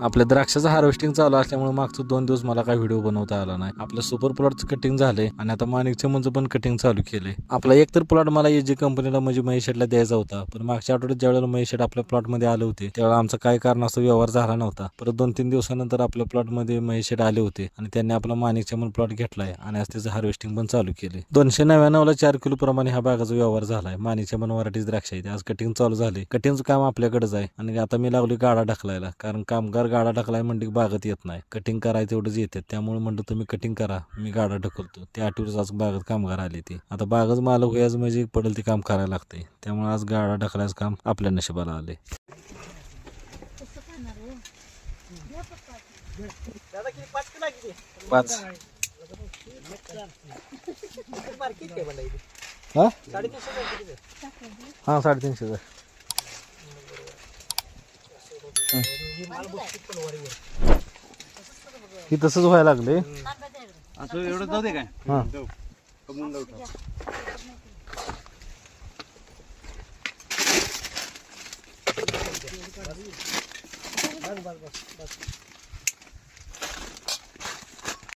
आपल्या द्राक्षाचं हार्वेस्टिंग चालू असल्यामुळे मागचं 2 दिवस मला काही व्हिडिओ बनवता आला नाही. आपलं सुपर प्लॉटचं कटिंग झालंय आणि आता माणिकच्या मुंचं पण कटिंग चालू केलंय. आपला एक तर प्लॉट मला एजी कंपनीला म्हणजे महेश शेटला द्यायचा होता, पण मागच्या आठवड्यात ज्यावेळेला महेश शेट आपल्या प्लॉटमध्ये आले होते त्यावेळेला आमचा काय कारणास्तव व्यवहार झाला नव्हता. परत 2-3 दिवसानंतर आपल्या प्लॉटमध्ये महेश शेट आले होते आणि त्यांनी आपला माणिकच्या मुंज प्लॉट घेतलाय आणि आज त्याचं हार्वेस्टिंग पण चालू केले. 299ला 4 किलो प्रमाणे हा बागाचा व्यवहार झालाय. माणिकच्या मुंज व्हरायटीज द्राक्ष आहेत. आज कटिंग चालू झाले. कटिंगचं काम आपल्याकडेच आहे आणि आता मी लागलो गाडा ढकलायला, कारण कामगार गाडा ढकलाय म्हणजे बागत येत नाही. कटिंग करायचं तेवढंच येते, त्यामुळे म्हणलं तुम्ही कटिंग करा, मी गाडा ढकलतो. त्या अटीवरच आज बागत कामगार आले. ते आता बागच मालक होयाच म्हणजे पडेल ते काम करायला लागते, त्यामुळे आज गाडा ढकलायचं काम आपल्या नशिबाला आले. पाच हा 350. ही तसंच व्हायला लागले. असं एवढं जाऊ दे काय हा कमवून जाऊ.